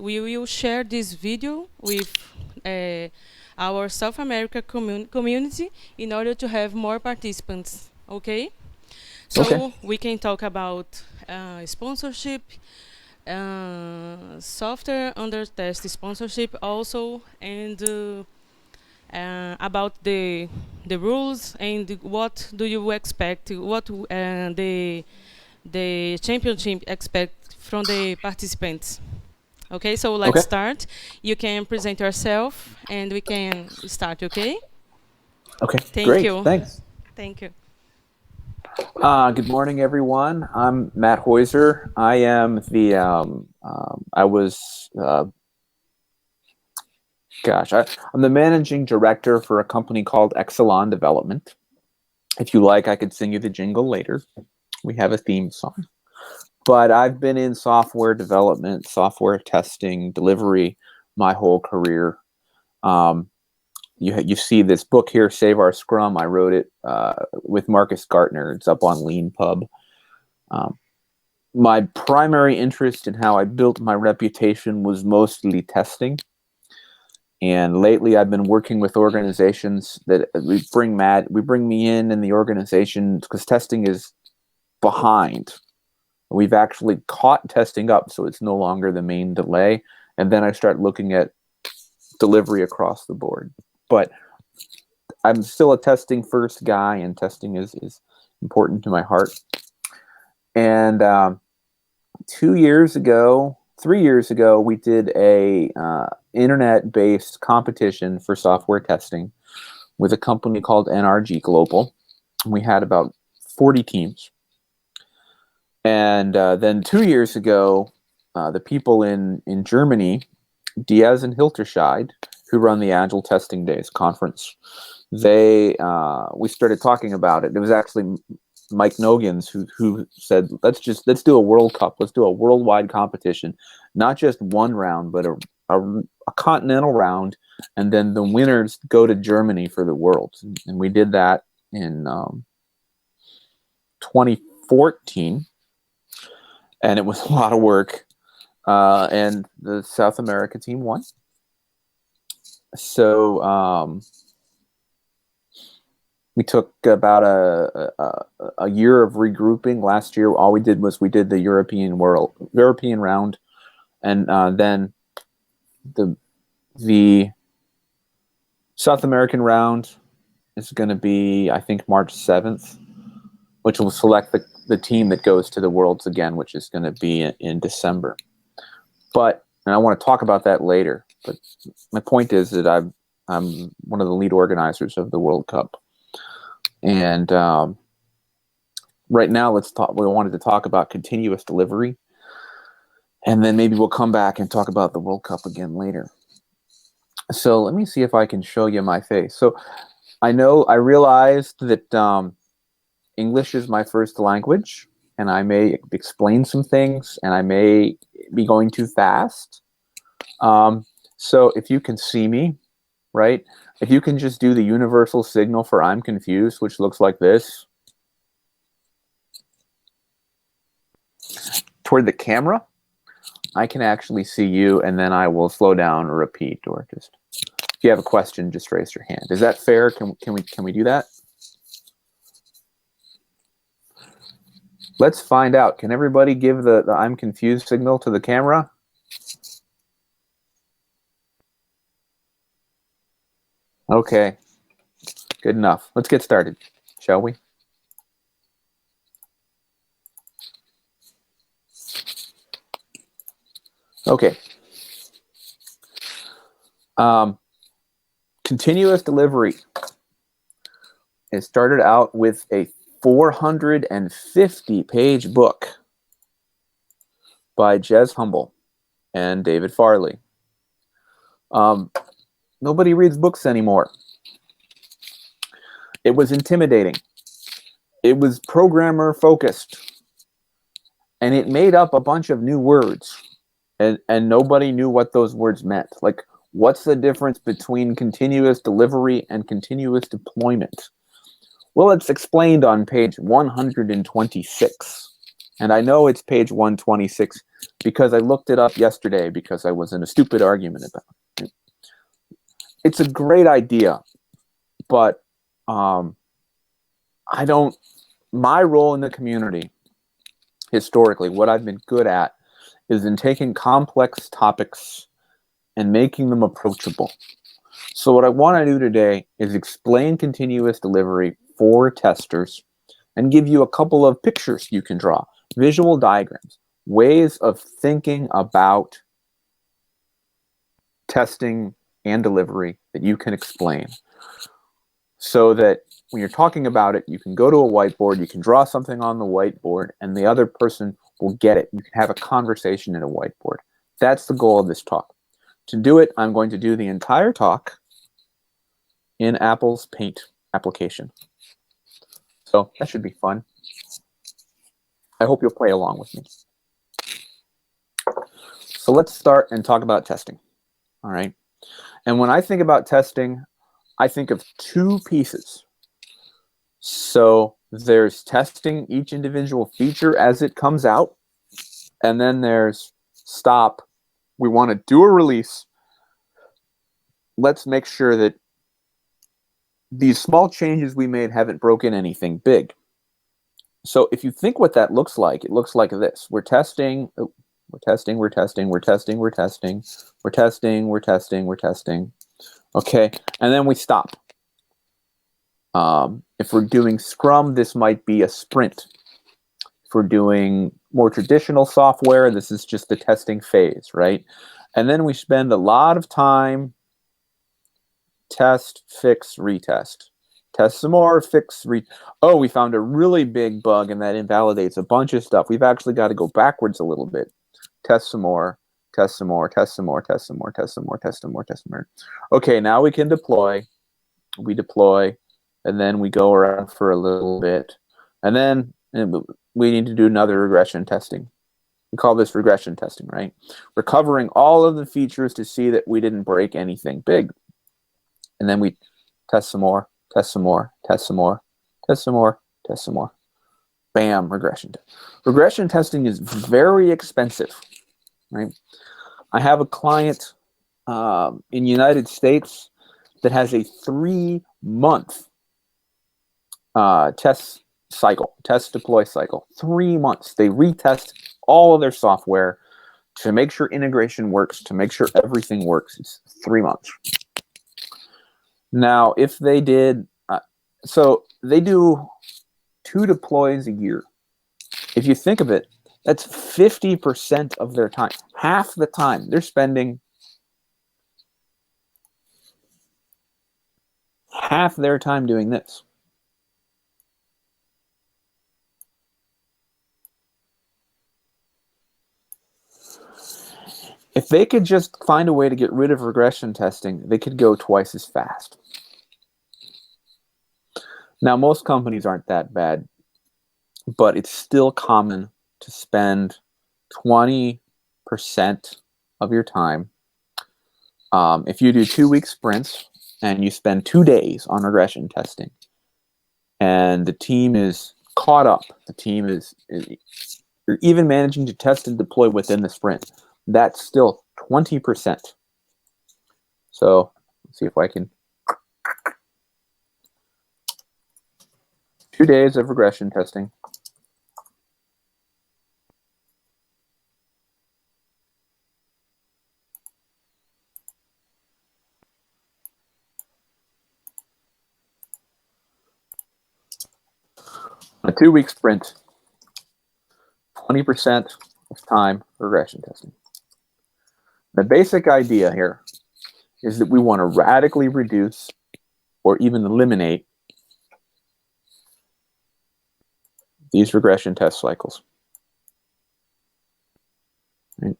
we will share this video with our South America community in order to have more participants, okay? So Okay. we can talk about sponsorship, software under test sponsorship also, and about the rules and what do you expect, what the championship expect from the participants. Okay, so let's Okay. start. You can present yourself and we can start, okay? Okay. Thank Great. you. Thanks. Thank you. Good morning, everyone. I'm Matt Heusser. I am the. I was. I'm the managing director for a company called Excelon Development. If you like, I could sing you the jingle later. We have a theme song. But I've been in software development, software testing, delivery my whole career. You see this book here, Save Our Scrum. I wrote it with Markus Gaertner. It's up on LeanPub. My primary interest in how I built my reputation was mostly testing. And lately I've been working with organizations that we bring me in the organization because testing is behind. We've actually caught testing up, so it's no longer the main delay. And then I start looking at delivery across the board. But I'm still a testing first guy, and testing is important to my heart. And 3 years ago, we did a internet-based competition for software testing with a company called NRG Global. We had about 40 teams. And then 2 years ago, the people in Germany, Diaz and Hilterscheid, who run the Agile Testing Days conference, we started talking about it. It was actually Mike Nogans who said, let's do a World Cup. Let's do a worldwide competition, not just one round, but a continental round, and then the winners go to Germany for the Worlds. And we did that in 2014. And it was a lot of work, and the South America team won. So we took about a year of regrouping. Last year, all we did was we did the European round, and then the South American round is going to be, I think, March 7th, which will select the team that goes to the Worlds again, which is going to be in December. And I want to talk about that later. But my point is that I'm one of the lead organizers of the World Cup. And right now, we wanted to talk about continuous delivery. And then maybe we'll come back and talk about the World Cup again later. So let me see if I can show you my face. So I realized that English is my first language, and I may explain some things, and I may be going too fast. So if you can see me, right? If you can just do the universal signal for I'm confused, which looks like this, toward the camera, I can actually see you, and then I will slow down or repeat, or just, if you have a question, just raise your hand. Is that fair? Can we do that? Let's find out. Can everybody give the I'm confused signal to the camera? Okay, good enough. Let's get started, shall we? Okay. Continuous delivery. It started out with a 450-page book by Jez Humble and David Farley. Nobody reads books anymore. It was intimidating. It was programmer focused. And it made up a bunch of new words. And nobody knew what those words meant. Like, what's the difference between continuous delivery and continuous deployment? Well, it's explained on page 126. And I know it's page 126 because I looked it up yesterday because I was in a stupid argument about it. It's a great idea, but I don't, my role in the community, historically, what I've been good at is in taking complex topics and making them approachable. So what I want to do today is explain continuous delivery for testers and give you a couple of pictures you can draw, visual diagrams, ways of thinking about testing and delivery that you can explain, so that when you're talking about it, you can go to a whiteboard, you can draw something on the whiteboard, and the other person will get it. You can have a conversation in a whiteboard. That's the goal of this talk. To do it, I'm going to do the entire talk in Apple's Paint application. So that should be fun. I hope you'll play along with me. So let's start and talk about testing. All right. And when I think about testing, I think of two pieces. So there's testing each individual feature as it comes out. And then there's stop. We want to do a release. Let's make sure that these small changes we made haven't broken anything big. So if you think what that looks like, it looks like this. We're testing, we're testing, we're testing, we're testing, we're testing, we're testing, we're testing, we're testing. Okay, and then we stop. If we're doing Scrum, this might be a sprint. If we're doing more traditional software, this is just the testing phase, right? And then we spend a lot of time test, fix, retest. Test some more, fix, oh, we found a really big bug and that invalidates a bunch of stuff. We've actually got to go backwards a little bit. Test some more, test some more, test some more, test some more, test some more, test some more, test some more. Okay, now we can deploy. We deploy, and then we go around for a little bit. And then we need to do another regression testing. We call this regression testing, right? We're covering all of the features to see that we didn't break anything big. And then we test some more, test some more, test some more, test some more, test some more. Bam, regression. Regression testing is very expensive, right? I have a client in the United States that has a 3-month test cycle, test deploy cycle. 3 months. They retest all of their software to make sure integration works, to make sure everything works. It's 3 months. Now, if they did, so they do 2 deploys a year. If you think of it, that's 50% of their time. Half the time they're spending half their time doing this. If they could just find a way to get rid of regression testing, they could go twice as fast. Now, most companies aren't that bad, but it's still common to spend 20% of your time. If you do 2-week sprints and you spend 2 days on regression testing, and the team is caught up, the team is you're even managing to test and deploy within the sprint, that's still 20%. So let's see if I can. 2 days of regression testing. A 2-week sprint, 20% of time regression testing. The basic idea here is that we want to radically reduce or even eliminate these regression test cycles. Right?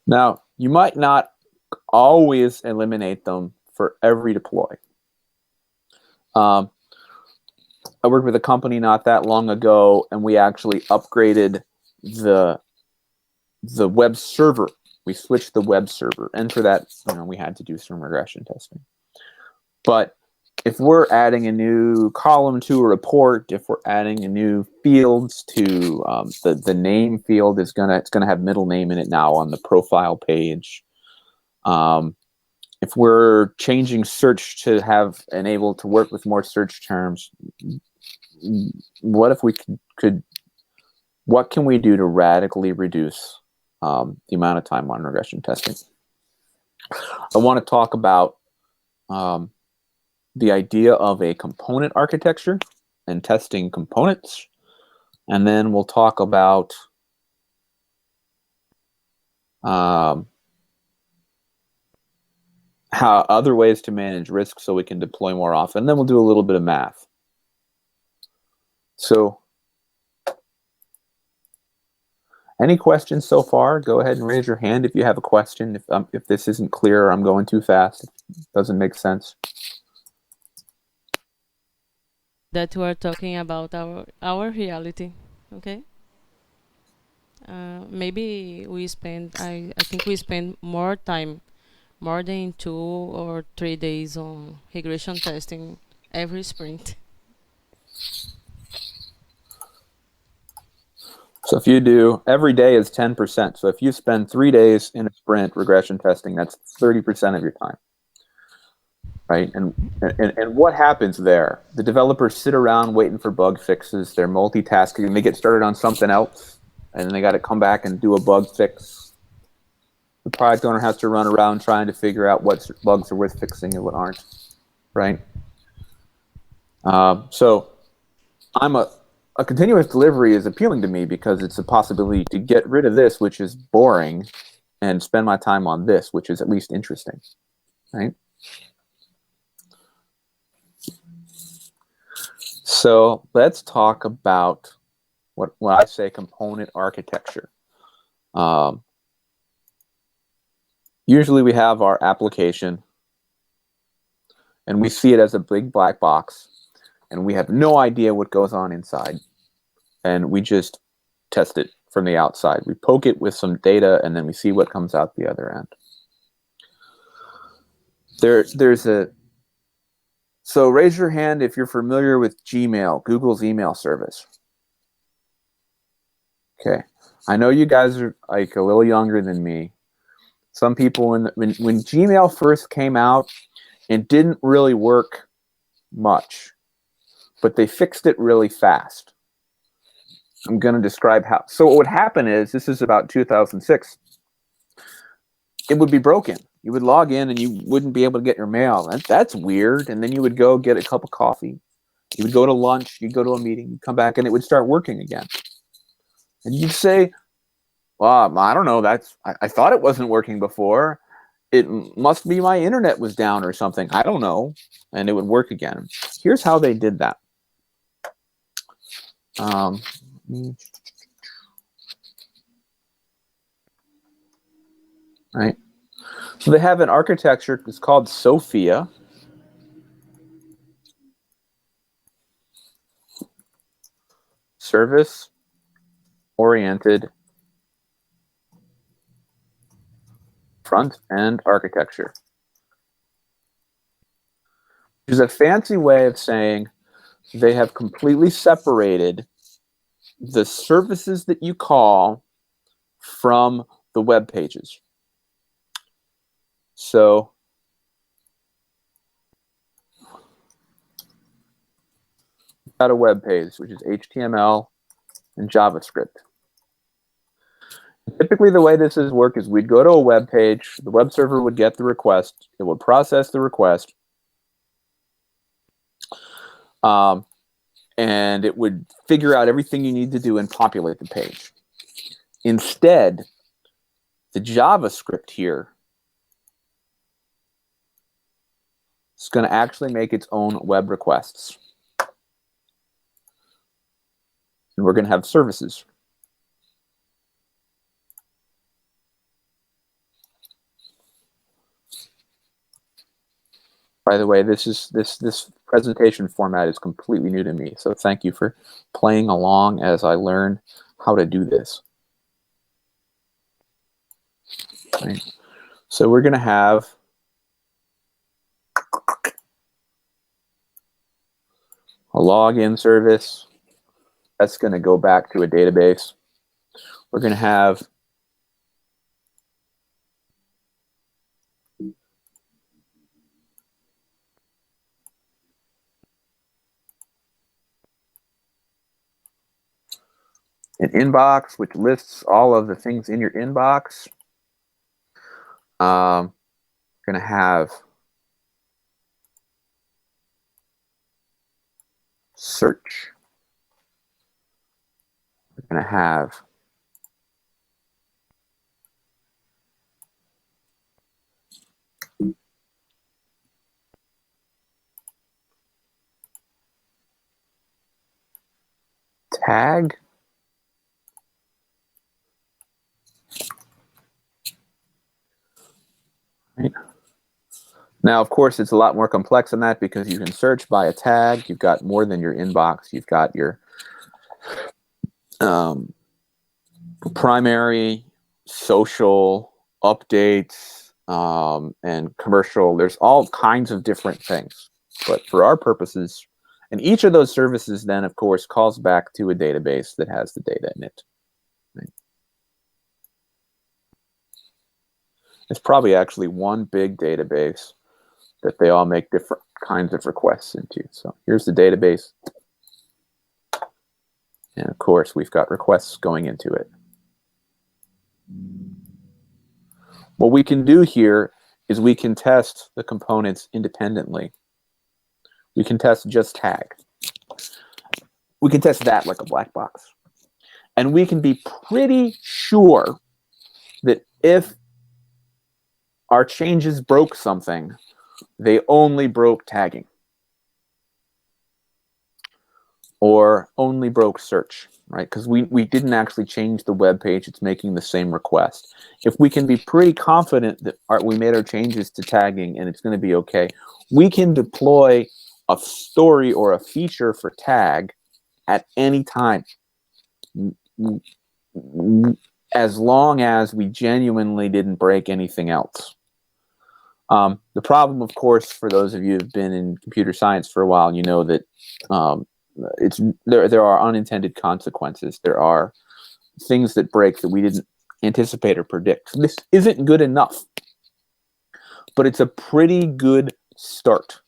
Now, you might not always eliminate them for every deploy. I worked with a company not that long ago, and we actually upgraded the web server. we switched the web server, and for that, we had to do some regression testing. But if we're adding a new column to a report, if we're adding a new fields to the name field, it's gonna have middle name in it now on the profile page. If we're changing search to have enabled to work with more search terms, what if we what can we do to radically reduce the amount of time on regression testing? I want to talk about the idea of a component architecture and testing components, and then we'll talk about how other ways to manage risk so we can deploy more often. And then we'll do a little bit of math. So, any questions so far? Go ahead and raise your hand if you have a question. If this isn't clear, or I'm going too fast, if it doesn't make sense. That we're talking about our reality, okay? Maybe we spend, I think we spend more time, more than 2 or 3 days on regression testing every sprint. So if you do, every day is 10%. So if you spend 3 days in a sprint regression testing, that's 30% of your time. Right? And what happens there? The developers sit around waiting for bug fixes. They're multitasking, and they get started on something else, and then they got to come back and do a bug fix. The product owner has to run around trying to figure out what bugs are worth fixing and what aren't. Right? So a continuous delivery is appealing to me because it's a possibility to get rid of this, which is boring, and spend my time on this, which is at least interesting. Right? So let's talk about what I say component architecture. Usually we have our application, and we see it as a big black box, and we have no idea what goes on inside. And we just test it from the outside. We poke it with some data, and then we see what comes out the other end. So raise your hand if you're familiar with Gmail, Google's email service. Okay. I know you guys are like a little younger than me. Some people, when Gmail first came out, it didn't really work much, but they fixed it really fast. I'm going to describe how. So what would happen is, this is about 2006, it would be broken. You would log in and you wouldn't be able to get your mail. That's weird. And then you would go get a cup of coffee. You would go to lunch. You'd go to a meeting. You'd come back and it would start working again. And you'd say, well, I don't know. I thought it wasn't working before. It must be my internet was down or something. I don't know. And it would work again. Here's how they did that. Right. So they have an architecture. It's called SOFIA. Service-Oriented Front-End Architecture. Which is a fancy way of saying they have completely separated the services that you call from the web pages. So we've got a web page, which is HTML and JavaScript. Typically, the way this is work is we'd go to a web page, the web server would get the request, it would process the request, and it would figure out everything you need to do and populate the page. Instead, the JavaScript here is going to actually make its own web requests. And we're going to have services. By the way, this presentation format is completely new to me, so thank you for playing along as I learn how to do this. Right? So we're going to have a login service. That's going to go back to a database. We're going to have an inbox, which lists all of the things in your inbox. We're going to have search. We're going to have tag. Right. Now, of course, it's a lot more complex than that because you can search by a tag. You've got more than your inbox. You've got your primary, social, updates, and commercial. There's all kinds of different things. But for our purposes, and each of those services then, of course, calls back to a database that has the data in it. Right? It's probably actually one big database that they all make different kinds of requests into. So here's the database. And of course, we've got requests going into it. What we can do here is we can test the components independently. We can test just tag. We can test that like a black box. And we can be pretty sure that if our changes broke something, they only broke tagging or only broke search, right? Because we didn't actually change the web page. It's making the same request. If we can be pretty confident that we made our changes to tagging and it's going to be okay, we can deploy a story or a feature for tag at any time, as long as we genuinely didn't break anything else. The problem, of course, for those of you who've been in computer science for a while, you know that there are unintended consequences. There are things that break that we didn't anticipate or predict. So this isn't good enough, but it's a pretty good start.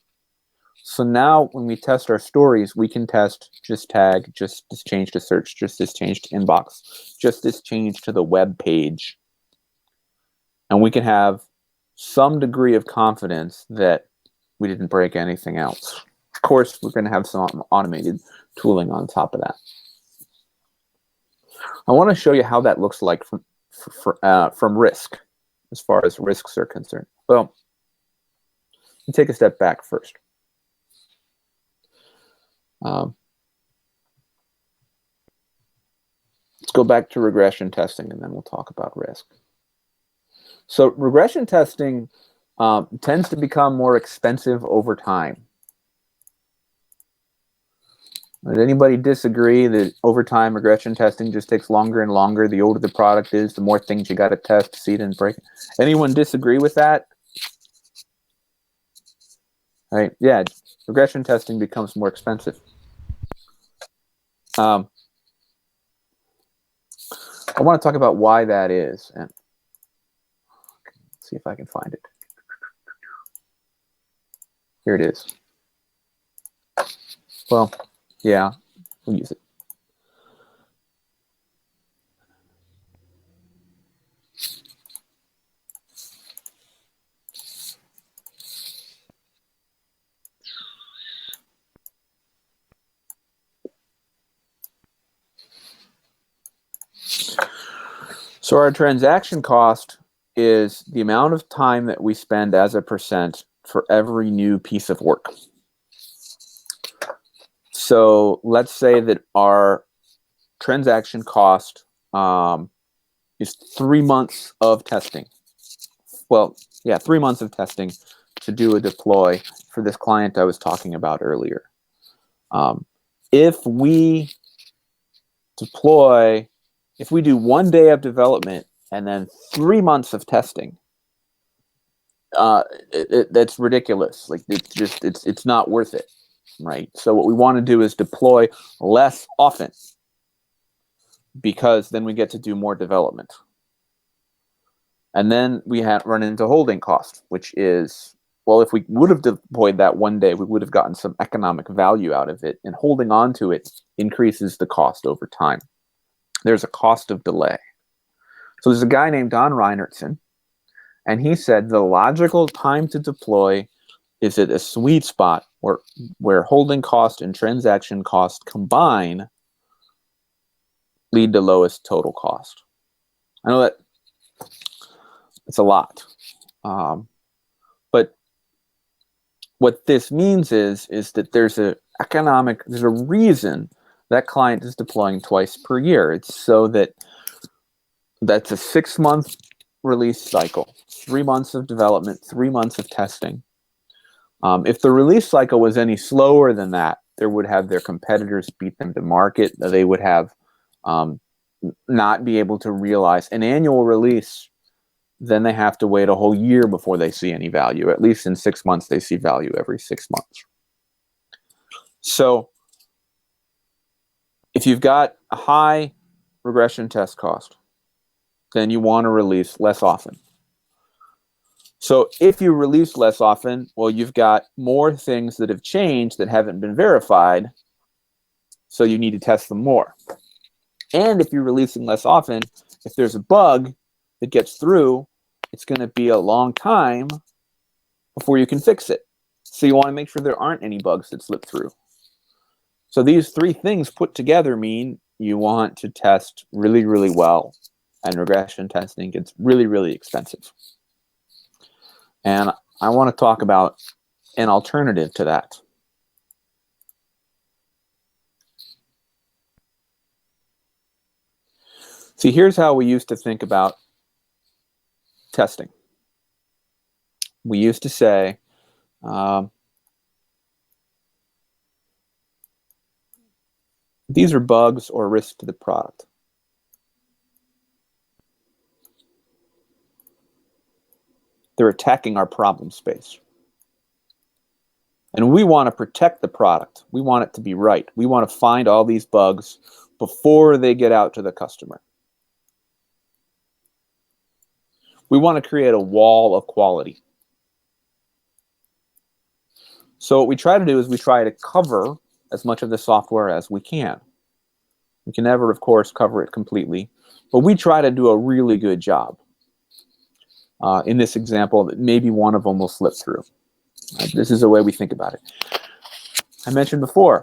So now when we test our stories, we can test just tag, just this change to search, just this change to inbox, just this change to the web page. And we can have some degree of confidence that we didn't break anything else. Of course, we're going to have some automated tooling on top of that. I want to show you how that looks like from risk, as far as risks are concerned. Well, let me take a step back first. Let's go back to regression testing, and then we'll talk about risk. So regression testing tends to become more expensive over time. Does anybody disagree that over time regression testing just takes longer and longer? The older the product is, the more things you got to test to see it and break it. Anyone disagree with that? Right? Yeah, regression testing becomes more expensive. I want to talk about why that is, and see if I can find it. Here it is. Well, yeah, we'll use it. So our transaction cost is the amount of time that we spend as a percent for every new piece of work. So let's say that our transaction cost is 3 months of testing. Well, yeah, 3 months of testing to do a deploy for this client I was talking about earlier. If we do 1 day of development and then 3 months of testing. That's ridiculous. Like it's not worth it, right? So what we want to do is deploy less often, because then we get to do more development. And then we run into holding cost, which is, well, if we would have deployed that one day, we would have gotten some economic value out of it, and holding on to it increases the cost over time. There's a cost of delay. So there's a guy named Don Reinertsen, and he said the logical time to deploy is at a sweet spot where holding cost and transaction cost combine lead to lowest total cost. I know that it's a lot, but what this means is that there's a reason that client is deploying twice per year. It's so that's a 6-month release cycle, 3 months of development, 3 months of testing. If the release cycle was any slower than that, there would have their competitors beat them to market. They would have not be able to realize an annual release. Then they have to wait a whole year before they see any value. At least in 6 months, they see value every 6 months. So if you've got a high regression test cost, then you want to release less often. So if you release less often, well, you've got more things that have changed that haven't been verified, so you need to test them more. And if you're releasing less often, if there's a bug that gets through, it's going to be a long time before you can fix it. So you want to make sure there aren't any bugs that slip through. So these 3 things put together mean you want to test really, really well, and regression testing gets really, really expensive. And I want to talk about an alternative to that. See, here's how we used to think about testing. We used to say, these are bugs or risks to the product. They're attacking our problem space. And we want to protect the product. We want it to be right. We want to find all these bugs before they get out to the customer. We want to create a wall of quality. So what we try to do is we try to cover as much of the software as we can. We can never, of course, cover it completely, but we try to do a really good job. In this example, maybe one of them will slip through. This is the way we think about it. I mentioned before,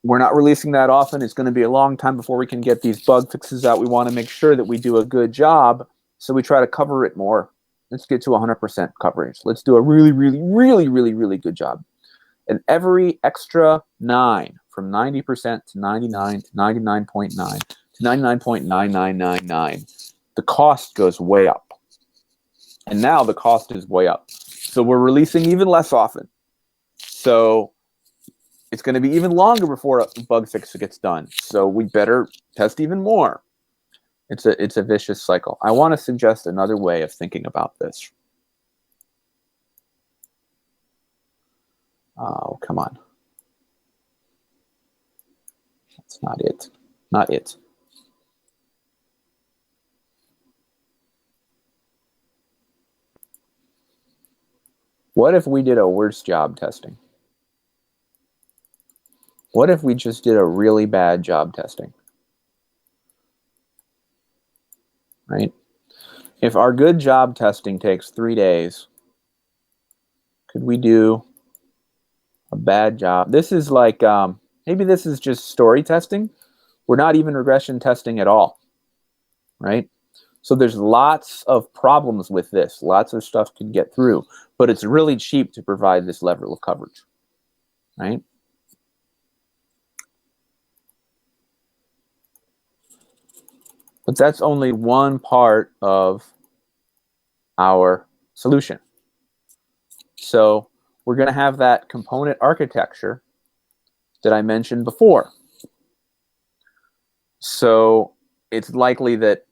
we're not releasing that often. It's going to be a long time before we can get these bug fixes out. We want to make sure that we do a good job, so we try to cover it more. Let's get to 100% coverage. Let's do a really, really, really, really, really good job. And every extra 9, from 90% to 99 to 99.9 to 99.9999, the cost goes way up. And now the cost is way up. So we're releasing even less often. So it's going to be even longer before a bug fix gets done. So we better test even more. It's a vicious cycle. I want to suggest another way of thinking about this. Oh, come on. That's not it. Not it. What if we did a worse job testing? What if we just did a really bad job testing? Right? If our good job testing takes 3 days, could we do a bad job? This is like, maybe this is just story testing. We're not even regression testing at all, right? So there's lots of problems with this. Lots of stuff could get through, but it's really cheap to provide this level of coverage, right? But that's only one part of our solution. So we're going to have that component architecture that I mentioned before. So it's likely that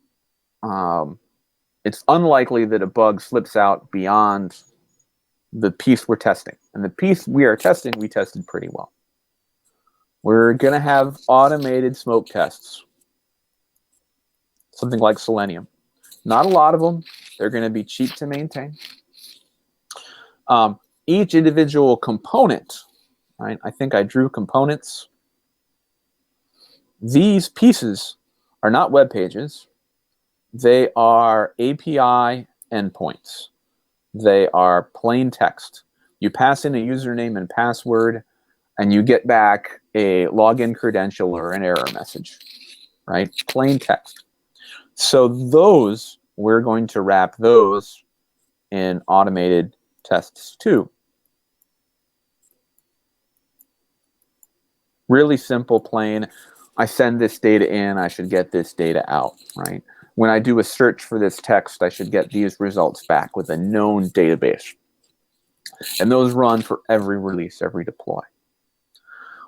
it's unlikely that a bug slips out beyond the piece we're testing. And the piece we are testing, we tested pretty well. We're going to have automated smoke tests, something like Selenium. Not a lot of them. They're going to be cheap to maintain. Each individual component, right? I think I drew components. These pieces are not web pages. They are API endpoints. They are plain text. You pass in a username and password, and you get back a login credential or an error message, right? Plain text. So those, we're going to wrap those in automated tests too. Really simple, plain. I send this data in, I should get this data out, right? When I do a search for this text, I should get these results back with a known database. And those run for every release, every deploy.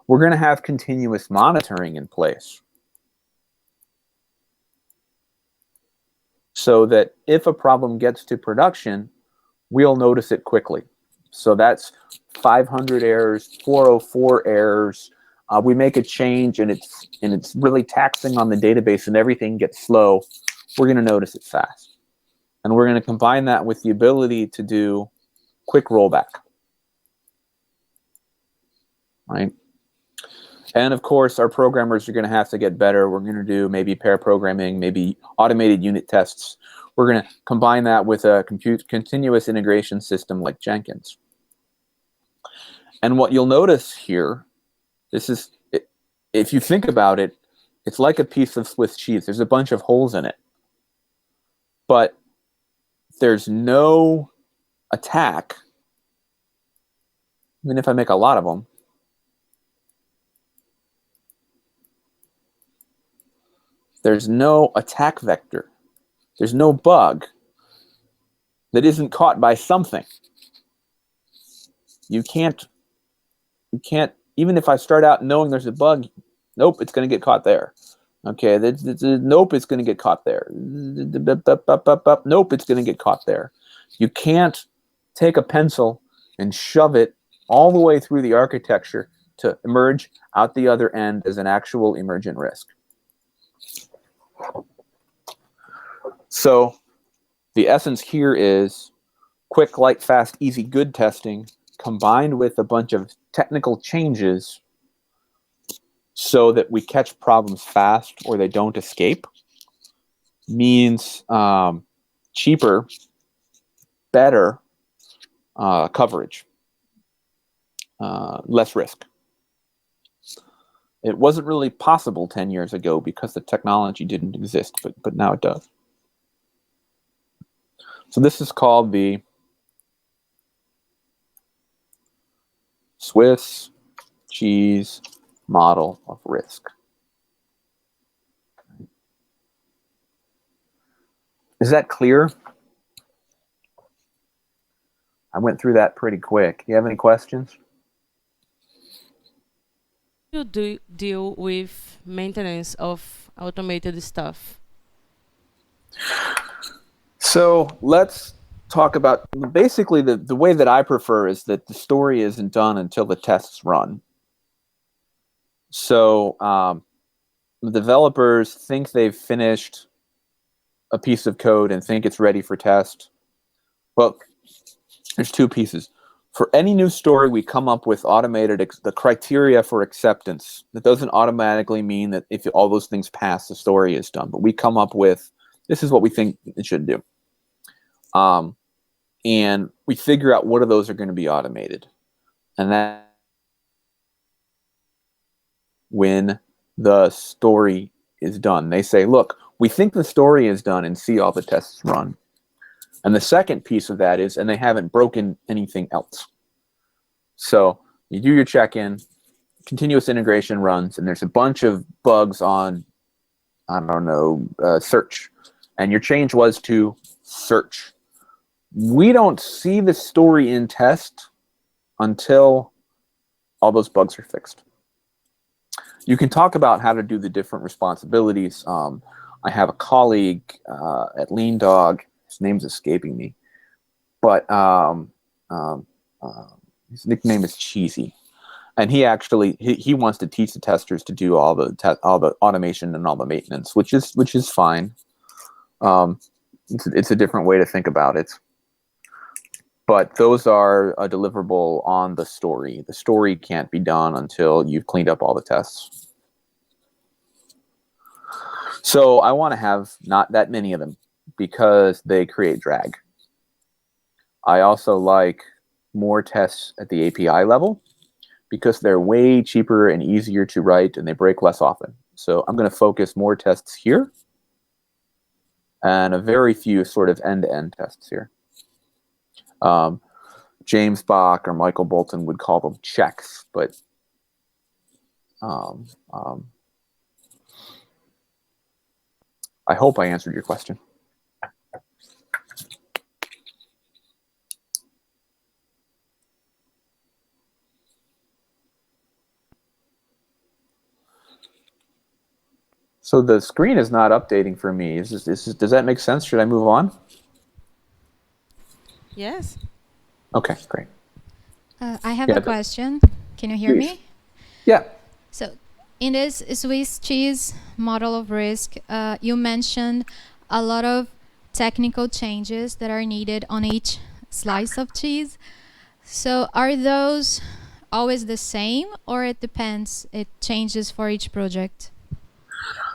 We're going to have continuous monitoring in place, so that if a problem gets to production, we'll notice it quickly. So that's 500 errors, 404 errors. We make a change and it's really taxing on the database and everything gets slow. We're going to notice it fast. And we're going to combine that with the ability to do quick rollback, right? And of course, our programmers are going to have to get better. We're going to do maybe pair programming, maybe automated unit tests. We're going to combine that with a continuous integration system like Jenkins. And what you'll notice here, this is, if you think about it, it's like a piece of Swiss cheese. There's a bunch of holes in it. But there's no attack, even if I make a lot of them. There's no attack vector. There's no bug that isn't caught by something. You can't, even if I start out knowing there's a bug, nope, it's going to get caught there. Okay, nope, it's going to get caught there. Nope, it's going to get caught there. You can't take a pencil and shove it all the way through the architecture to emerge out the other end as an actual emergent risk. So the essence here is quick, light, fast, easy, good testing combined with a bunch of technical changes so that we catch problems fast or they don't escape means cheaper, better coverage, less risk. It wasn't really possible 10 years ago because the technology didn't exist, but now it does. So this is called the Swiss cheese model of risk. Is that clear? I went through that pretty quick. Do you have any questions? You do deal with maintenance of automated stuff? So let's talk about, basically the way that I prefer is that the story isn't done until the tests run. So the developers think they've finished a piece of code and think it's ready for test. Well, there's two pieces. For any new story, we come up with the criteria for acceptance. That doesn't automatically mean that if all those things pass, the story is done. But we come up with, this is what we think it should do. And we figure out what of those are going to be automated. And that when the story is done, they say, look, we think the story is done and see all the tests run. And the second piece of that is, and they haven't broken anything else. So you do your check-in, continuous integration runs, and there's a bunch of bugs on, I don't know, search. And your change was to search. We don't see the story in test until all those bugs are fixed. You can talk about how to do the different responsibilities. I have a colleague at Lean Dog. His name's escaping me, but his nickname is Cheesy, and he actually he wants to teach the testers to do all the automation and all the maintenance, which is fine. It's a different way to think about it. But those are a deliverable on the story. The story can't be done until you've cleaned up all the tests. So I want to have not that many of them because they create drag. I also like more tests at the API level because they're way cheaper and easier to write and they break less often. So I'm going to focus more tests here and a very few sort of end-to-end tests here. James Bach or Michael Bolton would call them checks, but I hope I answered your question. So the screen is not updating for me. Does that make sense? Should I move on? Yes. Okay, great. I have a question. Can you hear Please. me? Yeah. So in this Swiss cheese model of risk, you mentioned a lot of technical changes that are needed on each slice of cheese. So are those always the same, or it depends, it changes for each project?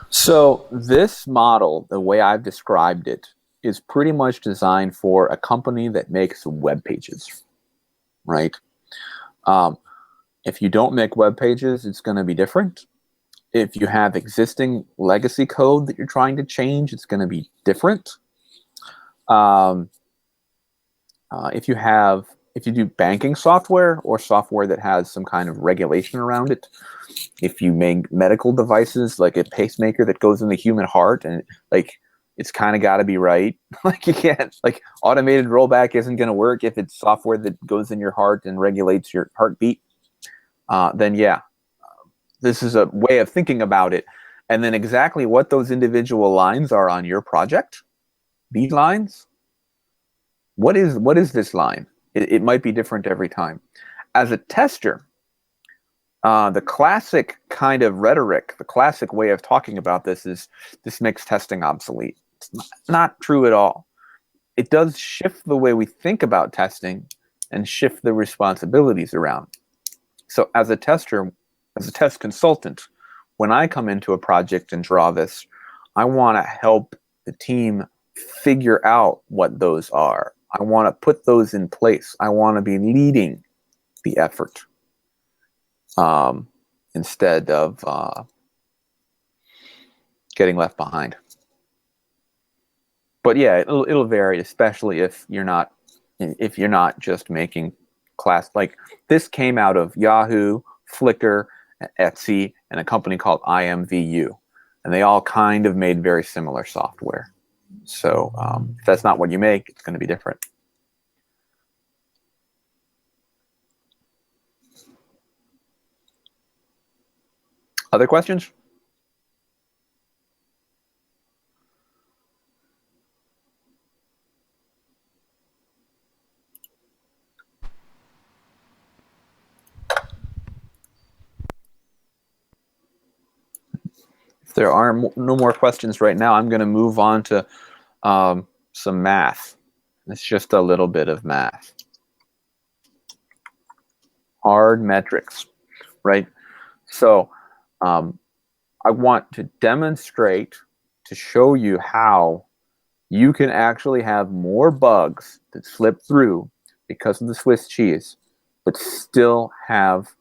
So this model, the way I've described it, is pretty much designed for a company that makes web pages, right? If you don't make web pages, it's going to be different. If you have existing legacy code that you're trying to change, it's going to be different. If you do banking software or software that has some kind of regulation around it, if you make medical devices like a pacemaker that goes in the human heart and it's kind of got to be right. Like you can't, like automated rollback isn't going to work if it's software that goes in your heart and regulates your heartbeat. Then yeah, this is a way of thinking about it. And then exactly what those individual lines are on your project, these lines, what is this line? It might be different every time. As a tester, the classic kind of rhetoric, the classic way of talking about this is this makes testing obsolete. It's not true at all. It does shift the way we think about testing and shift the responsibilities around. So as a tester, as a test consultant, when I come into a project and draw this, I want to help the team figure out what those are. I want to put those in place. I want to be leading the effort instead of getting left behind. But yeah, it'll vary, especially if you're not just making class. Like this came out of Yahoo, Flickr, Etsy, and a company called IMVU, and they all kind of made very similar software. So if that's not what you make, it's going to be different. Other questions? If there are no more questions right now, I'm going to move on to some math. It's just a little bit of math. Hard metrics, right? So I want to demonstrate, to show you how you can actually have more bugs that slip through because of the Swiss cheese, but still have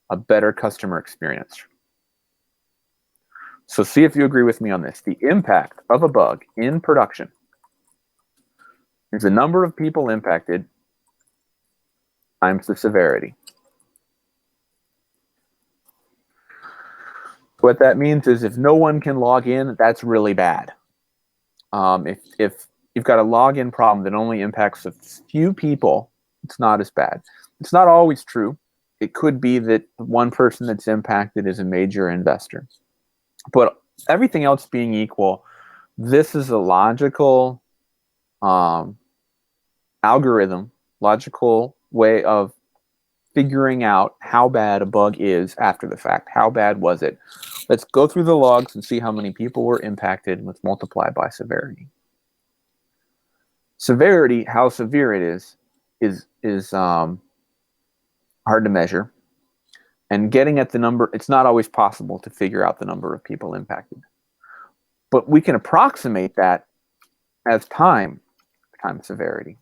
a better customer experience. So see if you agree with me on this. The impact of a bug in production is the number of people impacted times the severity. What that means is if no one can log in, that's really bad. If you've got a login problem that only impacts a few people, it's not as bad. It's not always true. It could be that one person that's impacted is a major investor. But everything else being equal, This is a logical algorithm, logical way of figuring out how bad a bug is after the fact. How bad was it? Let's go through the logs and see how many people were impacted, and let's multiply by severity. Severity, how severe it is hard to measure. And getting at the number, it's not always possible to figure out the number of people impacted. But we can approximate that as time severity.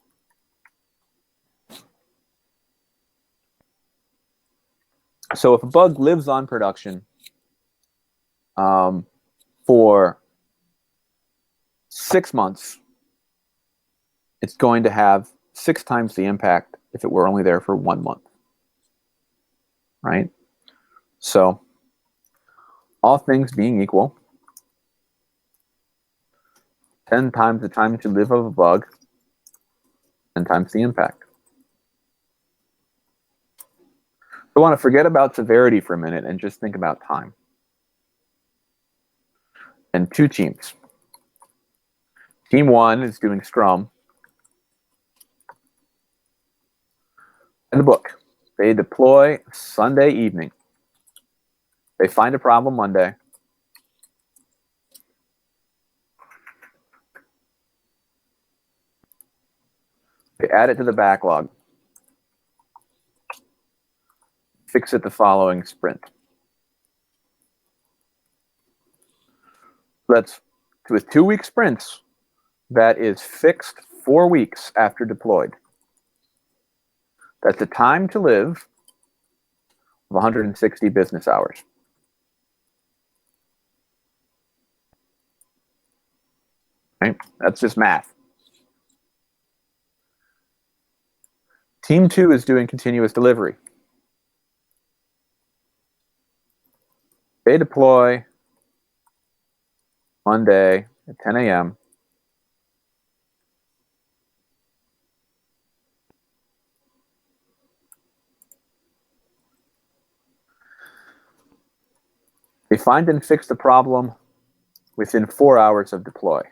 So if a bug lives on production for 6 months, it's going to have 6 times the impact if it were only there for 1 month, right? So all things being equal, 10 times the time to live of a bug, 10 times the impact. I want to forget about severity for a minute and just think about time. And 2 teams. Team 1 is doing Scrum. And the book. They deploy Sunday evening. They find a problem Monday. They add it to the backlog. Fix it the following sprint. That's with 2-week sprints. That is fixed 4 weeks after deployed. That's the time to live of 160 business hours. Right? That's just math. Team 2 is doing continuous delivery. They deploy Monday at 10 a.m. They find and fix the problem within 4 hours of deploy.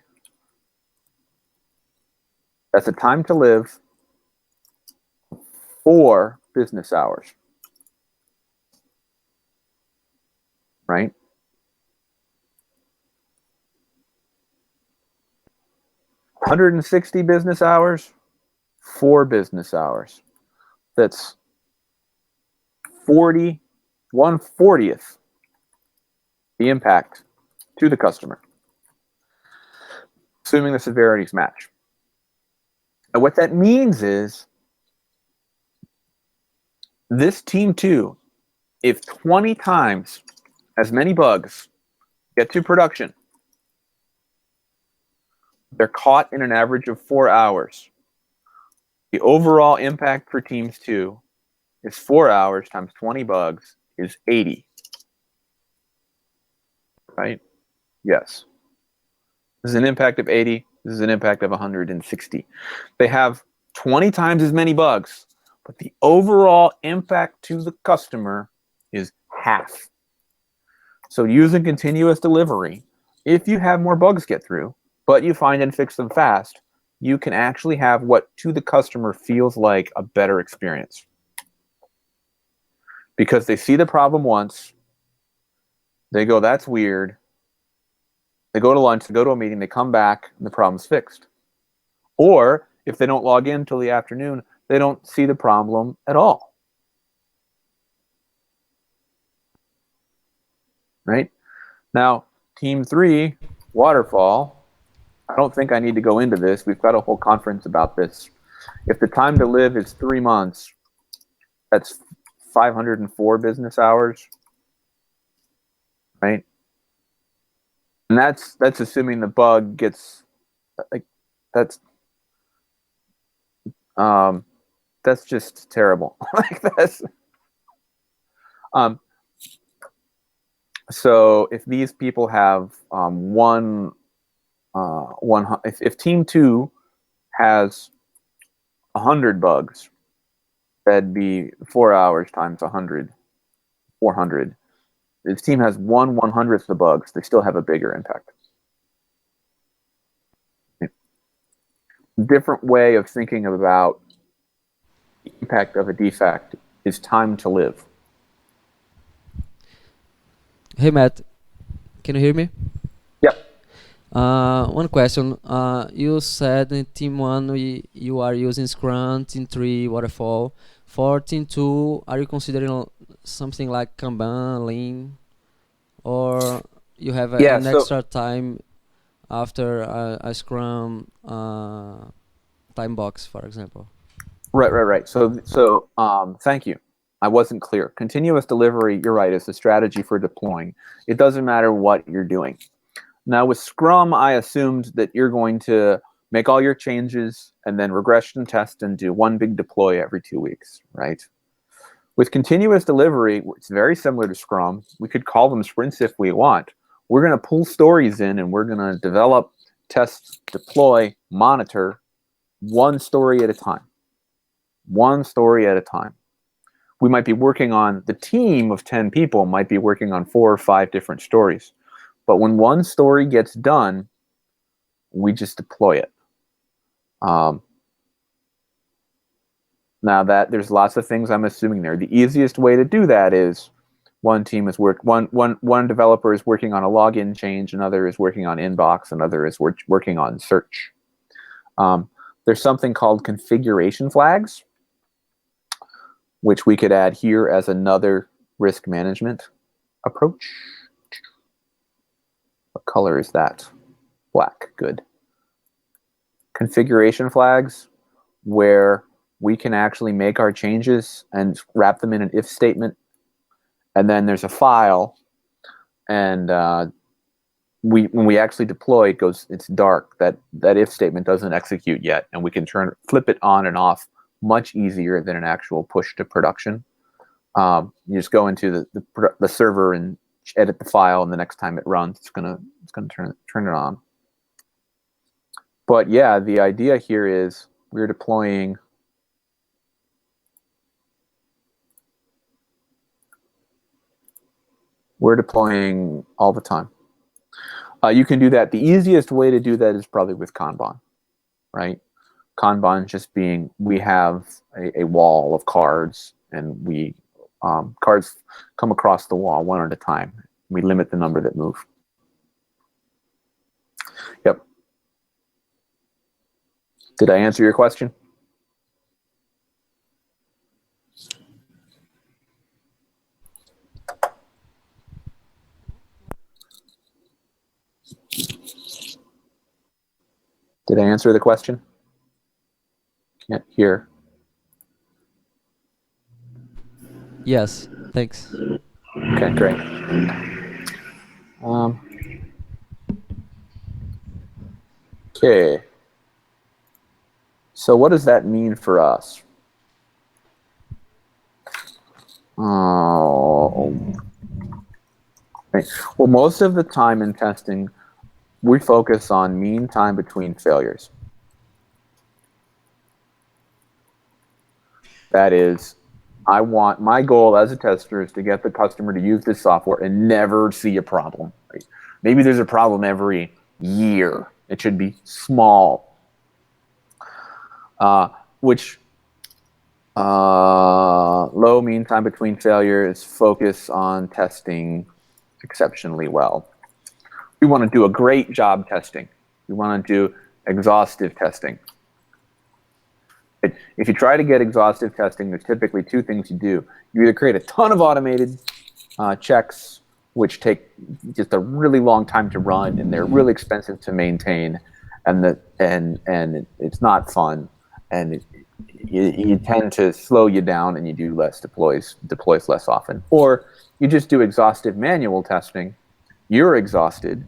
That's the time to live 4 business hours. Right? $160 business hours, 4 business hours. That's 1/40th the impact to the customer, assuming the severities match. And what that means is this team 2, if 20 times as many bugs get to production, they're caught in an average of 4 hours. The overall impact for teams 2 is 4 hours times 20 bugs is 80. Right? Yes. This is an impact of 80. This is an impact of 160. They have 20 times as many bugs, but the overall impact to the customer is half. So using continuous delivery, if you have more bugs get through, but you find and fix them fast, you can actually have what to the customer feels like a better experience. Because they see the problem once, they go, that's weird. They go to lunch, they go to a meeting, they come back, and the problem's fixed. Or if they don't log in until the afternoon, they don't see the problem at all. Right? Now, team 3, waterfall, I don't think I need to go into this. We've got a whole conference about this. If the time to live is 3 months, that's 504 business hours. Right? And that's assuming the bug gets, like, that's just terrible. Like that's so if these people have if team 2 has 100 bugs, that'd be 4 hours times 100, 400. If team has 1/100th of the bugs, they still have a bigger impact. different way of thinking about the impact of a defect is time to live. Hey Matt, can you hear me? Yep. One question. You said in Team 1 you are using Scrum, Team 3 Waterfall. For Team 2, are you considering something like Kanban, Lean, or you have Yeah, an so extra time after a Scrum time box, for example? right. So thank you. I wasn't clear. Continuous delivery, you're right, is a strategy for deploying. It doesn't matter what you're doing. Now with Scrum, I assumed that you're going to make all your changes and then regression test and do one big deploy every 2 weeks, right? With continuous delivery, it's very similar to Scrum. We could call them sprints if we want. We're going to pull stories in and we're going to develop, test, deploy, monitor one story at a time. One story at a time. We might be working on, the team of 10 people might be working on 4 or 5 different stories. But when one story gets done, we just deploy it. Now that there's lots of things I'm assuming there. The easiest way to do that is one developer is working on a login change, another is working on inbox, another is working on search. There's something called configuration flags, which we could add here as another risk management approach. What color is that? Black, good. Configuration flags, where we can actually make our changes and wrap them in an if statement. And then there's a file, and when we actually deploy, it's dark. That if statement doesn't execute yet, and we can flip it on and off much easier than an actual push to production. You just go into the server and edit the file, and the next time it runs, it's gonna turn it on. But yeah, the idea here is we're deploying all the time. You can do that. The easiest way to do that is probably with Kanban, right? Kanban just being, we have a wall of cards, and cards come across the wall one at a time. We limit the number that move. Yep. Did I answer your question? Did I answer the question? Can't hear. Yes, thanks. Okay, great. Okay. So what does that mean for us? Right. Well, most of the time in testing, we focus on mean time between failures. That is, my goal as a tester is to get the customer to use this software and never see a problem. Right? Maybe there's a problem every year. It should be small. Low mean time between failures focus on testing exceptionally well. We want to do a great job testing. We want to do exhaustive testing. If you try to get exhaustive testing, there's typically 2 things you do. You either create a ton of automated checks, which take just a really long time to run, and they're really expensive to maintain, and it's not fun, and you tend to slow you down, and you do less deploys less often. Or you just do exhaustive manual testing. You're exhausted,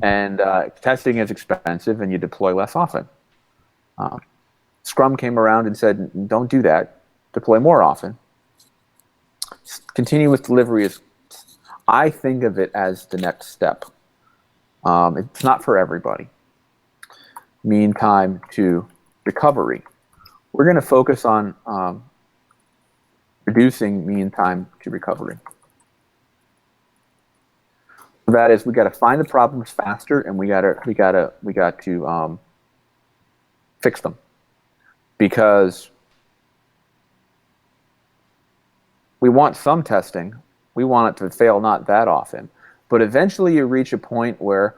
and testing is expensive, and you deploy less often. Scrum came around and said, don't do that, deploy more often. Continuous delivery is, I think of it as the next step. It's not for everybody. Mean time to recovery. We're going to focus on reducing mean time to recovery. That is, we got to find the problems faster, and we got to fix them. Because we want some testing. We want it to fail not that often. But eventually you reach a point where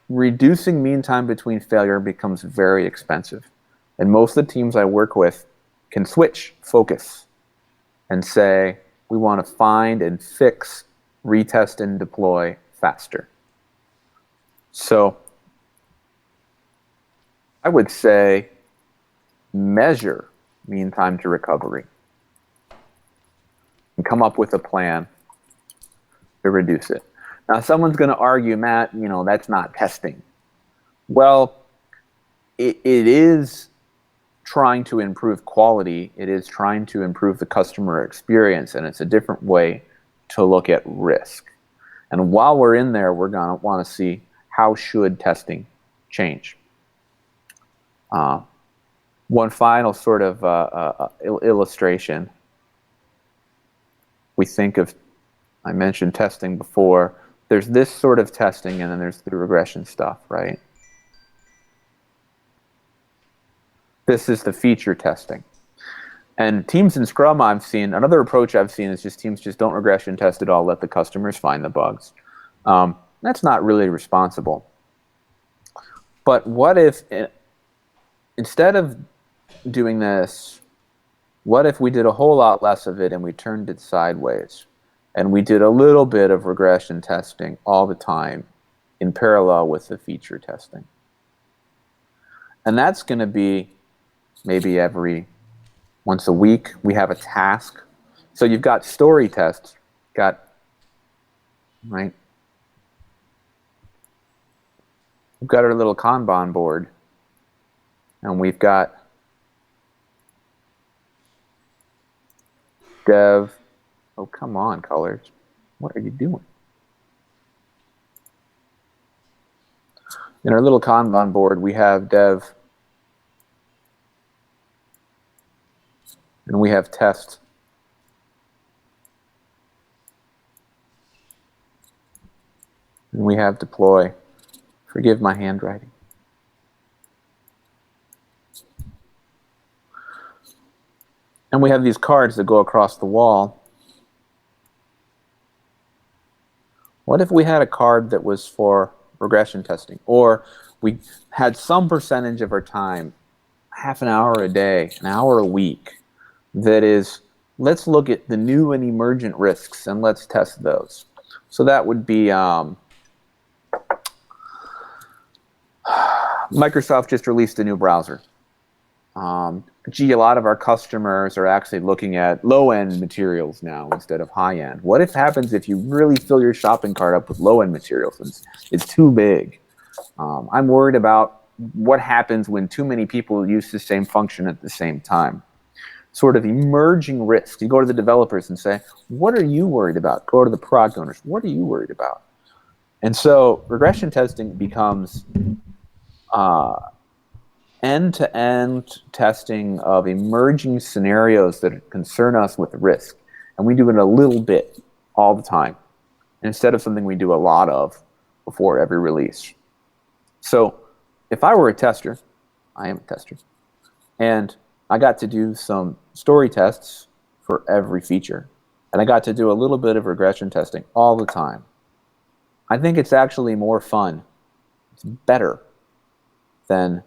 reducing mean time between failure becomes very expensive. And most of the teams I work with can switch focus and say, we want to find and fix, retest, and deploy faster. So I would say measure mean time to recovery and come up with a plan to reduce it. Now, someone's going to argue, Matt, that's not testing. Well, it is trying to improve quality. It is trying to improve the customer experience, and it's a different way to look at risk. And while we're in there, we're going to want to see how should testing change. One final sort of illustration. We think of, I mentioned testing before. There's this sort of testing, and then there's the regression stuff, right? This is the feature testing. And teams in Scrum I've seen, another approach I've seen is just teams just don't regression test at all, let the customers find the bugs. That's not really responsible. But what if, instead of doing this, what if we did a whole lot less of it and we turned it sideways? And we did a little bit of regression testing all the time in parallel with the feature testing. And that's going to be maybe once a week we have a task. So you've got story tests, right? We've got our little Kanban board, and we've got dev. Oh, come on, colors. What are you doing? In our little Kanban board, we have dev, and we have test. And we have deploy. Forgive my handwriting. And we have these cards that go across the wall. What if we had a card that was for regression testing? Or we had some percentage of our time, half an hour a day, an hour a week, that is, let's look at the new and emergent risks and let's test those. So that would be Microsoft just released a new browser. A lot of our customers are actually looking at low-end materials now instead of high-end. What happens if you really fill your shopping cart up with low-end materials and it's too big? I'm worried about what happens when too many people use the same function at the same time. Sort of emerging risks. You go to the developers and say, what are you worried about? Go to the product owners. What are you worried about? And so regression testing becomes end-to-end testing of emerging scenarios that concern us with risk. And we do it a little bit all the time, instead of something we do a lot of before every release. So if I were a tester, I am a tester, and I got to do some story tests for every feature, and I got to do a little bit of regression testing all the time, I think it's actually more fun. It's better than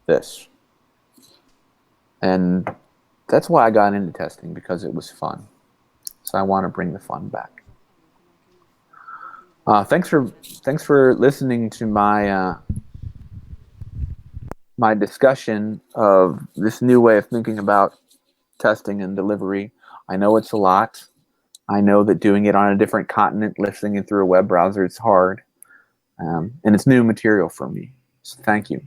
this. And that's why I got into testing, because it was fun. So I want to bring the fun back. Thanks for listening to my my discussion of this new way of thinking about testing and delivery. I know it's a lot. I know that doing it on a different continent, listening it through a web browser, it's hard. And it's new material for me. So thank you.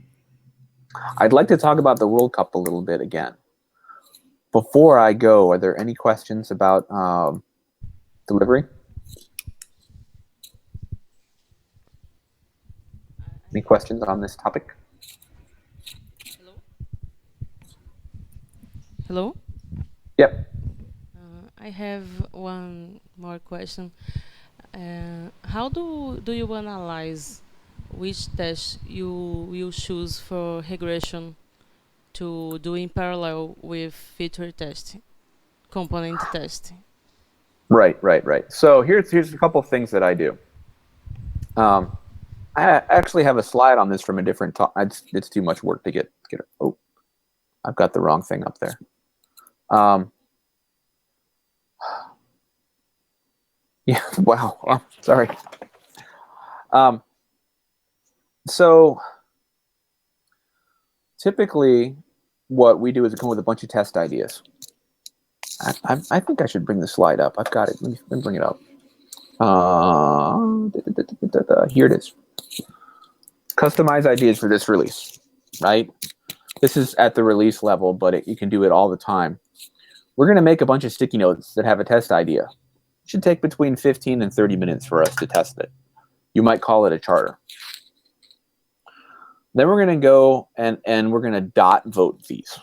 I'd like to talk about the World Cup a little bit again. Before I go, are there any questions about delivery? Any questions on this topic? Hello? Hello? Yep. I have one more question. How do you analyze which test you will choose for regression to do in parallel with feature testing, component testing. Right. So here's a couple of things that I do. I actually have a slide on this from a different talk. It's too much work to get it. Oh, I've got the wrong thing up there. Yeah, wow. Oh, sorry. So typically what we do is come with a bunch of test ideas. I think I should bring the slide up. I've got it. Let me bring it up. Here it is. Customize ideas for this release, right? This is at the release level, but you can do it all the time. We're going to make a bunch of sticky notes that have a test idea. It should take between 15 and 30 minutes for us to test it. You might call it a charter. Then we're going to go and we're going to dot vote these.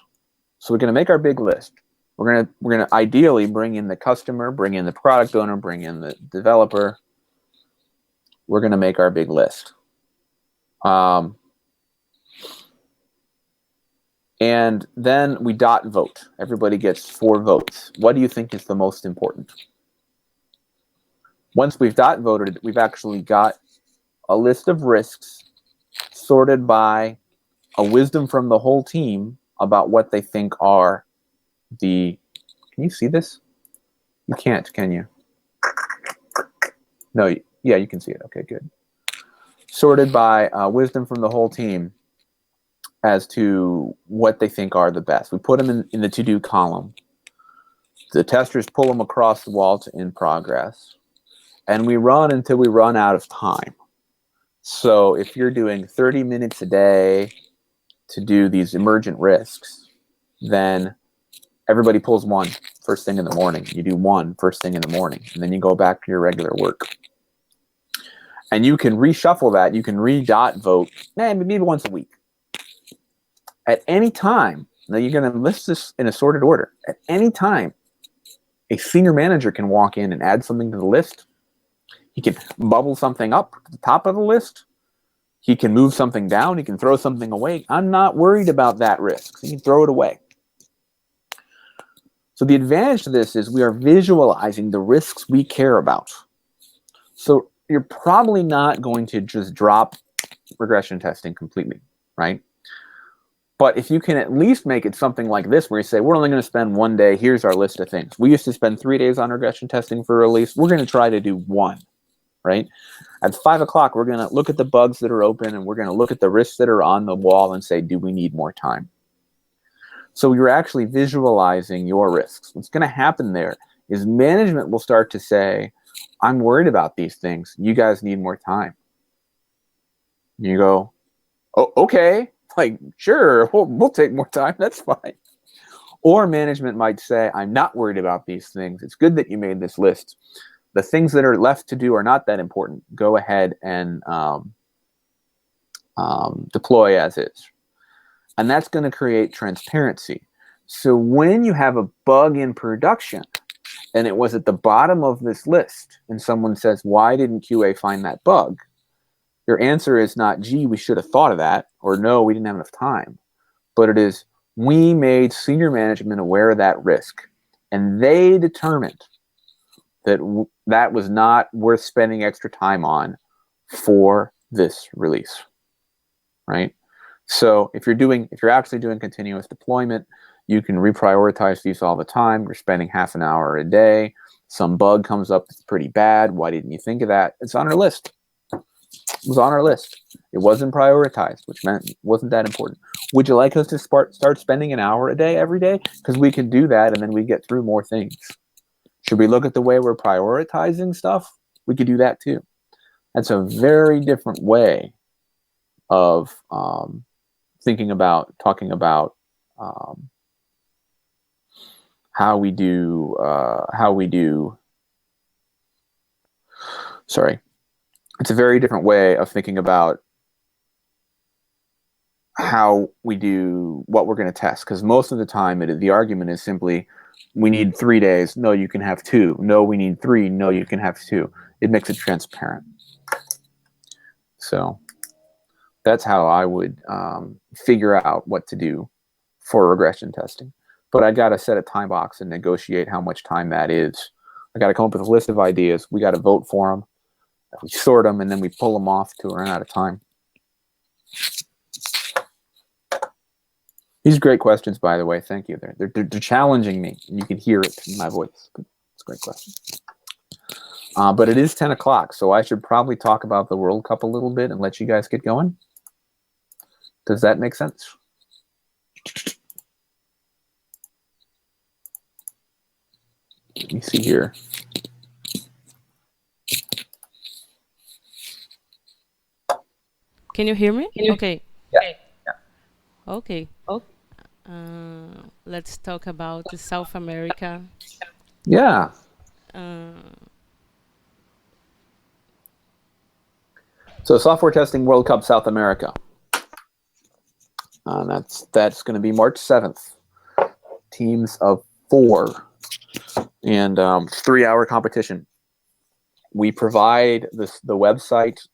So we're going to make our big list. We're going to ideally bring in the customer, bring in the product owner, bring in the developer. We're going to make our big list. And then we dot vote. Everybody gets 4 votes. What do you think is the most important? Once we've dot voted, we've actually got a list of risks sorted by a wisdom from the whole team about what they think are the... Can you see this? You can't, can you? No, yeah, you can see it. Okay, good. Sorted by wisdom from the whole team as to what they think are the best. We put them in the to-do column. The testers pull them across the wall to in progress. And we run until we run out of time. So if you're doing 30 minutes a day to do these emergent risks, then everybody pulls one first thing in the morning. You do one first thing in the morning, and then you go back to your regular work. And you can reshuffle that. You can re-dot vote maybe once a week. At any time, now you're going to list this in a sorted order. At any time, a senior manager can walk in and add something to the list. He can bubble something up at the top of the list. He can move something down. He can throw something away. I'm not worried about that risk. So you can throw it away. So the advantage to this is we are visualizing the risks we care about. So you're probably not going to just drop regression testing completely, right? But if you can at least make it something like this, where you say, we're only going to spend 1 day, here's our list of things. We used to spend 3 days on regression testing for a release. We're going to try to do 1, right? At 5 o'clock, we're going to look at the bugs that are open, and we're going to look at the risks that are on the wall and say, do we need more time? So you're actually visualizing your risks. What's going to happen there is management will start to say, I'm worried about these things. You guys need more time. You go, oh, okay. Like, sure, we'll take more time. That's fine. Or management might say, I'm not worried about these things. It's good that you made this list. The things that are left to do are not that important. Go ahead and deploy as is. And that's going to create transparency. So when you have a bug in production and it was at the bottom of this list and someone says, why didn't QA find that bug? Your answer is not, gee, we should have thought of that, or no, we didn't have enough time. But it is, we made senior management aware of that risk, and they determined that that was not worth spending extra time on for this release, right? So if you're actually doing continuous deployment, you can reprioritize these all the time. You're spending half an hour a day. Some bug comes up that's pretty bad. Why didn't you think of that? It's on our list. It was on our list. It wasn't prioritized, which meant it wasn't that important. Would you like us to start spending an hour a day every day? Because we can do that, and then we get through more things. Should we look at the way we're prioritizing stuff? We could do that too. That's a very different way of talking about how we do. Sorry. It's a very different way of thinking about how we do what we're going to test. Because most of the time, the argument is simply, we need 3 days. No, you can have 2. No, we need 3. No, you can have 2. It makes it transparent. So that's how I would figure out what to do for regression testing. But I got to set a time box and negotiate how much time that is. I got to come up with a list of ideas. We got to vote for them. We sort them, and then we pull them off to run out of time. These are great questions, by the way. Thank you. They're challenging me, and you can hear it in my voice. It's a great question. But it is 10 o'clock, so I should probably talk about the World Cup a little bit and let you guys get going. Does that make sense? Let me see here. Can you hear me? Okay. Yeah. Okay. Let's talk about the South America. Yeah. So Software Testing World Cup South America. That's going to be March 7th. Teams of 4. And 3-hour competition. We provide the website,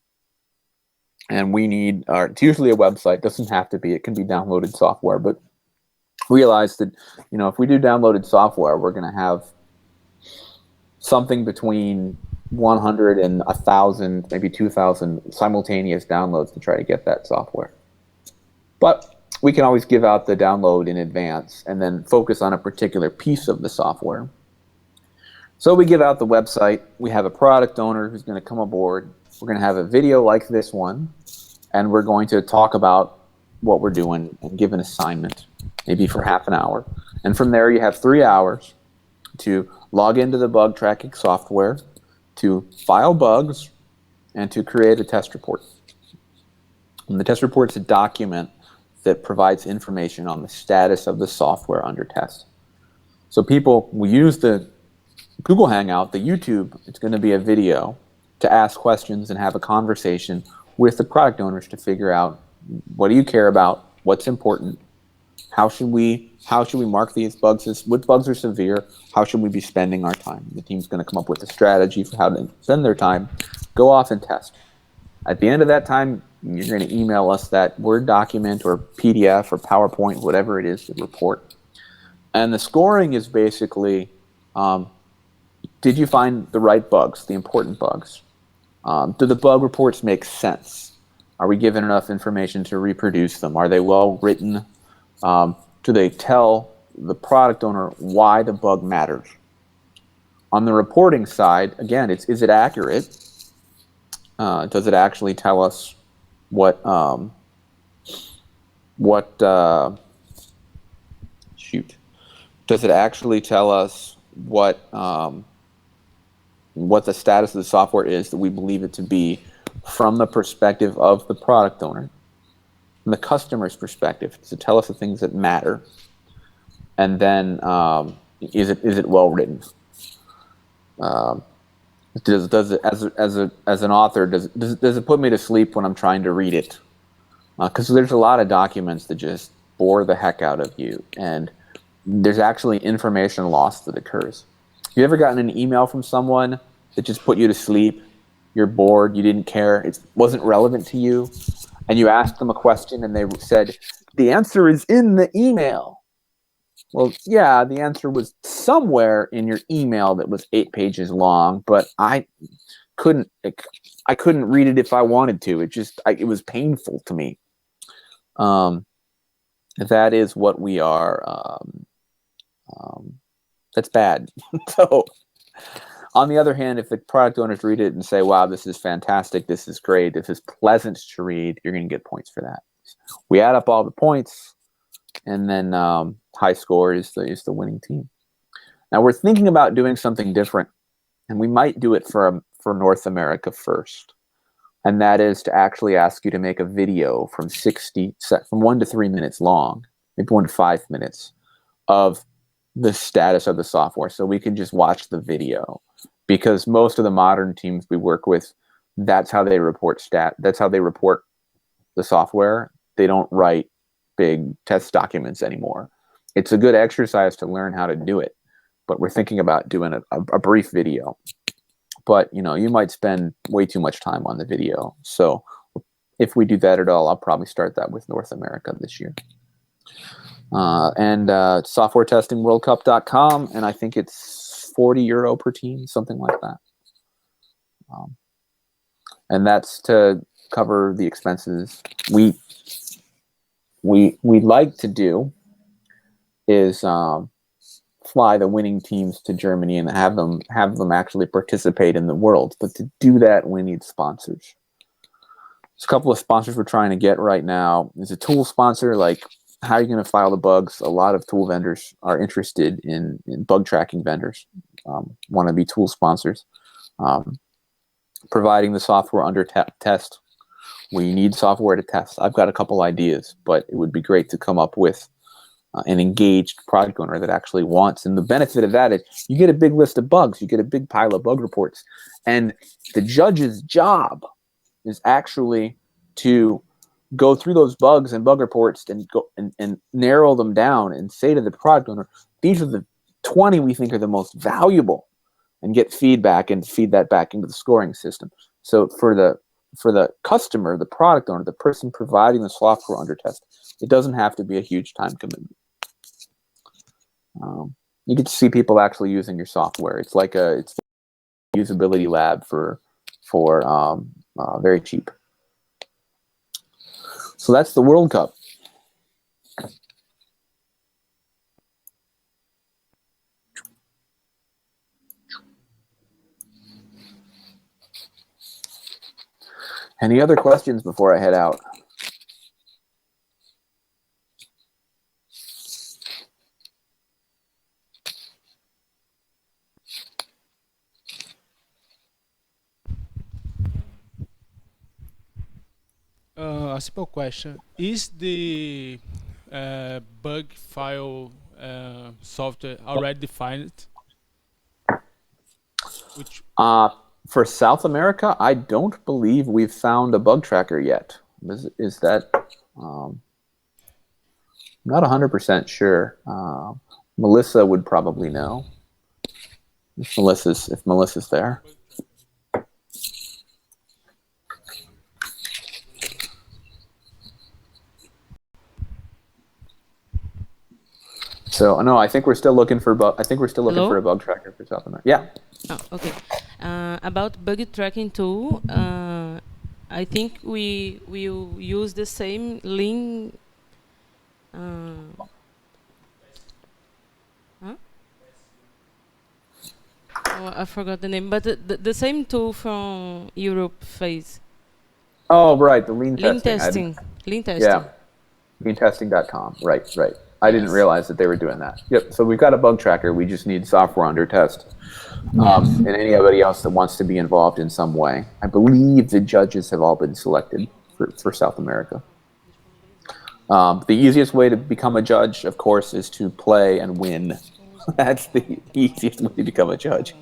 and we need, it's usually a website, doesn't have to be, it can be downloaded software, but realize that, if we do downloaded software, we're going to have something between 100 and 1,000, maybe 2,000 simultaneous downloads to try to get that software. But we can always give out the download in advance and then focus on a particular piece of the software. So we give out the website. We have a product owner who's going to come aboard. We're going to have a video like this one, and we're going to talk about what we're doing and give an assignment, maybe for half an hour. And from there, you have 3 hours to log into the bug tracking software, to file bugs, and to create a test report. And the test report is a document that provides information on the status of the software under test. So people will use the Google Hangout, the YouTube, it's going to be a video to ask questions and have a conversation with the product owners to figure out, what do you care about, what's important, how should we mark these bugs as, what bugs are severe, how should we be spending our time. The team's going to come up with a strategy for how to spend their time, go off and test. At the end of that time, you're going to email us that Word document or PDF or PowerPoint, whatever it is, the report. And the scoring is basically, did you find the right bugs, the important bugs? Do the bug reports make sense? Are we given enough information to reproduce them? Are they well written? Do they tell the product owner why the bug matters? On the reporting side, again, is it accurate? Does it actually tell us what does it actually tell us what the status of the software is that we believe it to be from the perspective of the product owner, from the customer's perspective? Does it tell us the things that matter? And then is it well written? Does it as an author, does it put me to sleep when I'm trying to read it? Because there's a lot of documents that just bore the heck out of you, and there's actually information loss that occurs. You ever gotten an email from someone that just put you to sleep? You're bored, you didn't care, it wasn't relevant to you, and you asked them a question and they said, the answer is in the email. Well, yeah, the answer was somewhere in your email that was 8 pages long, but I couldn't read it if I wanted to. It was painful to me. That is what we are. That's bad. So, on the other hand, if the product owners read it and say, wow, this is fantastic, this is great, this is pleasant to read, you're going to get points for that. We add up all the points, and then high score is the winning team. Now, we're thinking about doing something different, and we might do it for North America first. And that is to actually ask you to make a video from 1 to 3 minutes long, maybe 1 to 5 minutes, of the status of the software, so we can just watch the video. Because most of the modern teams we work with, that's how they report that's how they report the software. They don't write big test documents anymore. It's a good exercise to learn how to do it, but we're thinking about doing a brief video. But you might spend way too much time on the video. So if we do that at all, I'll probably start that with North America this year. and softwaretestingworldcup.com, and I think it's €40 per team, something like that. And that's to cover the expenses. We'd like to do is fly the winning teams to Germany and have them actually participate in the World. But to do that, we need sponsors. There's a couple of sponsors we're trying to get right now. There's a tool sponsor, like how are you going to file the bugs? A lot of tool vendors are interested in bug tracking vendors, want to be tool sponsors. Providing the software under test. We need software to test. I've got a couple ideas, but it would be great to come up with an engaged product owner that actually wants. And the benefit of that is you get a big list of bugs. You get a big pile of bug reports. And the judge's job is actually to go through those bugs and bug reports and go and narrow them down and say to the product owner, these are the 20 we think are the most valuable, and get feedback and feed that back into the scoring system. So for the customer, the product owner, the person providing the software under test, it doesn't have to be a huge time commitment. You get to see people actually using your software. It's like a usability lab for very cheap. So that's the World Cup. Any other questions before I head out? A simple question. Is the bug file software already defined? Which For South America, I don't believe we've found a bug tracker yet. Is that? I'm not 100% sure. Melissa would probably know. If Melissa's there. So no, I think we're still looking for Hello? for a bug tracker for South America. Yeah. Oh, okay. About bug tracking tool, I think we will use the same lean. Oh, I forgot the name, but the same tool from Europe phase. Oh, right, the lean Lean testing. testing. Lean testing. Yeah, leantesting.com. Right. I didn't Yes. realize that they were doing that. Yep. So we've got a bug tracker. We just need software under test. And anybody else that wants to be involved in some way. I believe the judges have all been selected for South America. The easiest way to become a judge, of course, is to play and win. That's the easiest way to become a judge.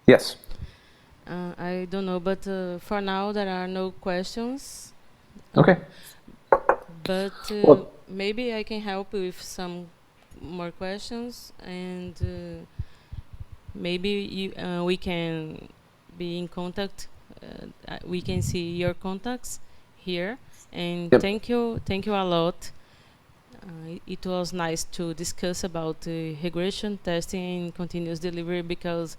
Yes. I don't know, but for now there are no questions. Okay. But Well- maybe I can help with some more questions, and maybe we can be in contact. We can see your contacts here, and Yep. thank you a lot. It was nice to discuss about regression testing and continuous delivery, because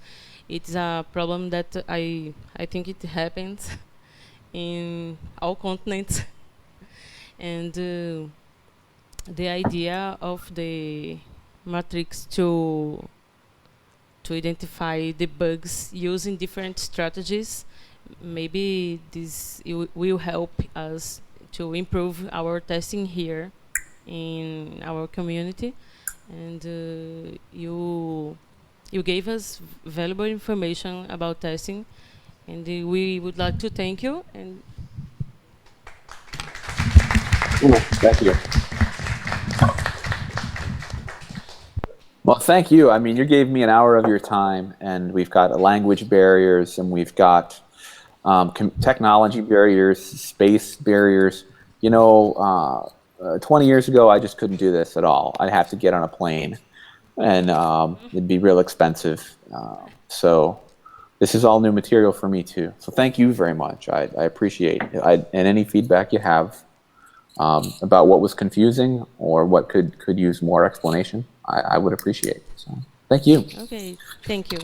it's a problem that I think it happens in all continents. And the idea of the matrix to identify the bugs using different strategies, maybe this will help us to improve our testing here in our community. And you gave us valuable information about testing, and we would like to thank you. And Thank you. Well, thank you. I mean, you gave me an hour of your time, and we've got language barriers, and we've got technology barriers, space barriers. 20 years ago, I just couldn't do this at all. I'd have to get on a plane, and it'd be real expensive. So this is all new material for me too. So thank you very much. I appreciate it. And any feedback you have about what was confusing or what could use more explanation, I would appreciate. So thank you. Okay, thank you.